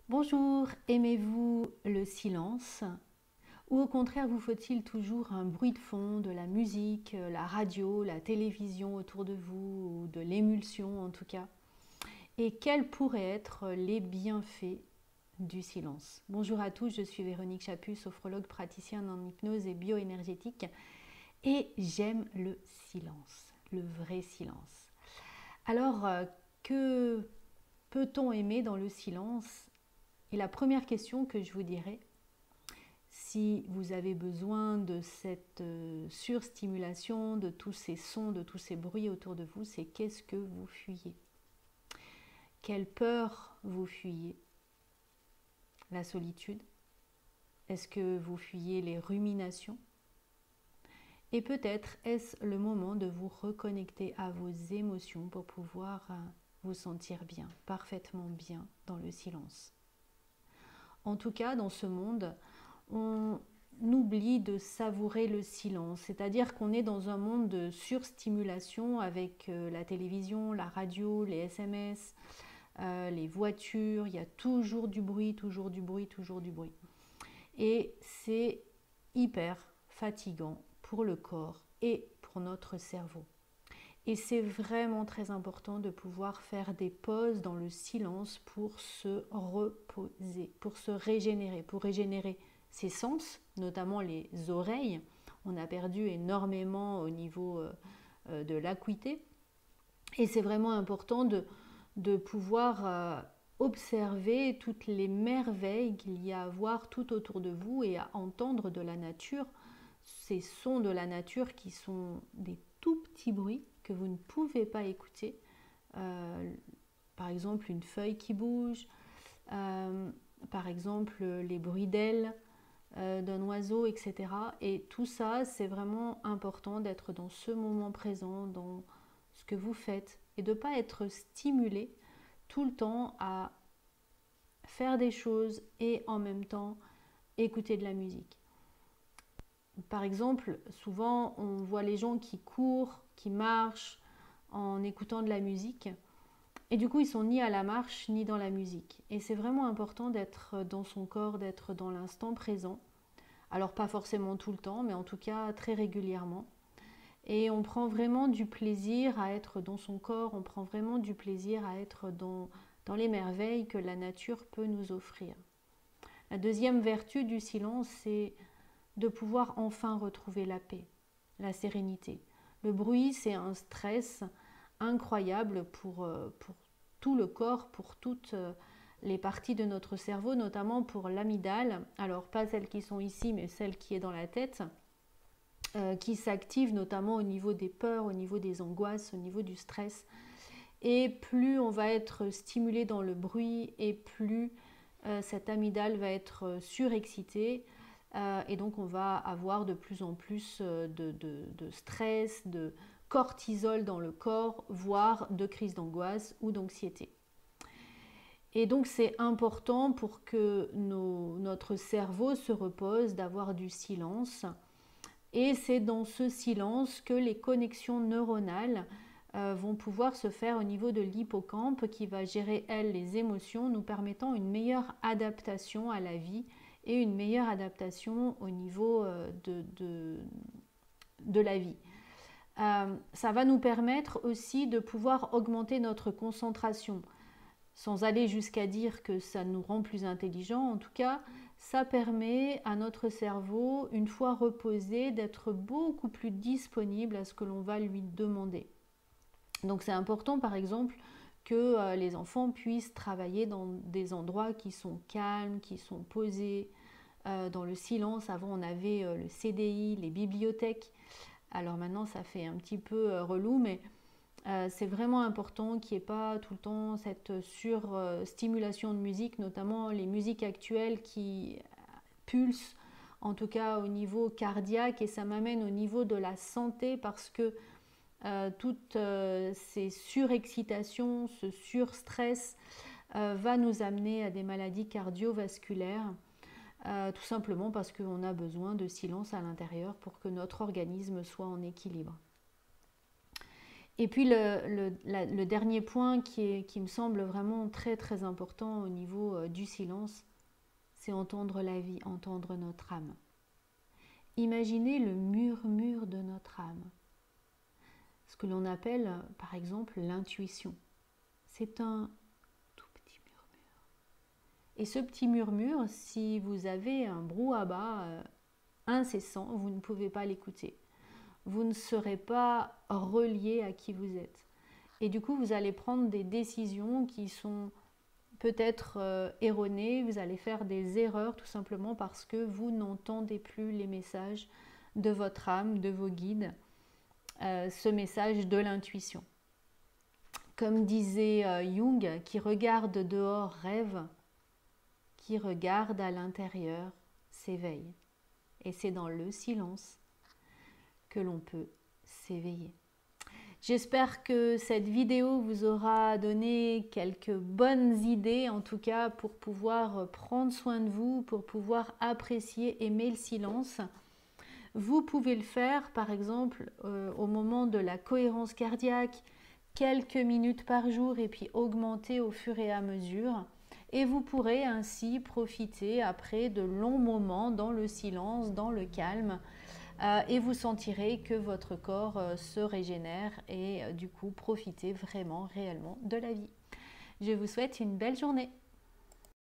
Bonjour, aimez-vous le silence? Ou au contraire, vous faut-il toujours un bruit de fond, de la musique, la radio, la télévision autour de vous, ou de l'émulsion en tout cas? Et quels pourraient être les bienfaits du silence? Bonjour à tous, je suis Véronique Chaput, sophrologue praticienne en hypnose et bioénergétique, et j'aime le silence, le vrai silence. Alors, que peut-on aimer dans le silence? Et la première question que je vous dirais, si vous avez besoin de cette surstimulation, de tous ces sons, de tous ces bruits autour de vous, c'est qu'est-ce que vous fuyez? Quelle peur vous fuyez? La solitude? Est-ce que vous fuyez les ruminations? Et peut-être est-ce le moment de vous reconnecter à vos émotions pour pouvoir vous sentir bien, parfaitement bien dans le silence. En tout cas, dans ce monde, on oublie de savourer le silence, c'est-à-dire qu'on est dans un monde de surstimulation avec la télévision, la radio, les SMS, les voitures, il y a toujours du bruit, toujours du bruit, toujours du bruit. Et c'est hyper fatigant pour le corps et pour notre cerveau. Et c'est vraiment très important de pouvoir faire des pauses dans le silence pour se reposer, pour régénérer ses sens, notamment les oreilles. On a perdu énormément au niveau de l'acuité. Et c'est vraiment important de pouvoir observer toutes les merveilles qu'il y a à voir tout autour de vous et à entendre de la nature, ces sons de la nature qui sont des tout petits bruits que vous ne pouvez pas écouter. Euh, Par exemple, une feuille qui bouge, euh, par exemple, les bruits d'ailes d'un oiseau, etc. Et tout ça, c'est vraiment important d'être dans ce moment présent, dans ce que vous faites, et de ne pas être stimulé tout le temps à faire des choses et en même temps écouter de la musique. Par exemple, souvent on voit les gens qui courent, qui marchent en écoutant de la musique et du coup ils sont ni à la marche ni dans la musique. Et c'est vraiment important d'être dans son corps, d'être dans l'instant présent. Alors pas forcément tout le temps, mais en tout cas très régulièrement. Et on prend vraiment du plaisir à être dans son corps, on prend vraiment du plaisir à être dans les merveilles que la nature peut nous offrir. La deuxième vertu du silence, c'est de pouvoir enfin retrouver la paix, la sérénité. Le bruit, c'est un stress incroyable pour tout le corps, pour toutes les parties de notre cerveau, notamment pour l'amygdale. Alors pas celles qui sont ici, mais celles qui est dans la tête, qui s'active notamment au niveau des peurs, au niveau des angoisses, au niveau du stress. Et plus on va être stimulé dans le bruit et plus cette amygdale va être surexcitée et donc on va avoir de plus en plus de stress, de cortisol dans le corps, voire de crise d'angoisse ou d'anxiété. Et donc c'est important pour que notre cerveau se repose, d'avoir du silence. Et c'est dans ce silence que les connexions neuronales vont pouvoir se faire au niveau de l'hippocampe qui va gérer, elle, les émotions, nous permettant une meilleure adaptation à la vie et une meilleure adaptation au niveau de la vie. Ça va nous permettre aussi de pouvoir augmenter notre concentration, sans aller jusqu'à dire que ça nous rend plus intelligents. En tout cas, ça permet à notre cerveau, une fois reposé, d'être beaucoup plus disponible à ce que l'on va lui demander. Donc c'est important, par exemple, que les enfants puissent travailler dans des endroits qui sont calmes, qui sont posés, dans le silence. Avant, on avait le CDI, les bibliothèques. Alors maintenant, ça fait un petit peu relou, mais c'est vraiment important qu'il n'y ait pas tout le temps cette surstimulation de musique, notamment les musiques actuelles qui pulsent, en tout cas au niveau cardiaque, et ça m'amène au niveau de la santé parce que toutes ces surexcitations, ce surstress va nous amener à des maladies cardiovasculaires, tout simplement parce qu'on a besoin de silence à l'intérieur pour que notre organisme soit en équilibre. Et puis le dernier point qui me semble vraiment très très important au niveau du silence, c'est entendre la vie, entendre notre âme. Imaginez le murmure de notre âme, ce que l'on appelle par exemple l'intuition. C'est un tout petit murmure. Et ce petit murmure, si vous avez un brouhaha incessant, vous ne pouvez pas l'écouter. Vous ne serez pas relié à qui vous êtes. Et du coup, vous allez prendre des décisions qui sont peut-être erronées, vous allez faire des erreurs tout simplement parce que vous n'entendez plus les messages de votre âme, de vos guides, ce message de l'intuition. Comme disait Jung, qui regarde dehors rêve, qui regarde à l'intérieur s'éveille. Et c'est dans le silence que l'on peut s'éveiller. J'espère que cette vidéo vous aura donné quelques bonnes idées, en tout cas pour pouvoir prendre soin de vous, pour pouvoir apprécier, aimer le silence. Vous pouvez le faire par exemple au moment de la cohérence cardiaque, quelques minutes par jour et puis augmenter au fur et à mesure. Et vous pourrez ainsi profiter après de longs moments dans le silence, dans le calme, et vous sentirez que votre corps se régénère et du coup profitez vraiment réellement de la vie. Je vous souhaite une belle journée.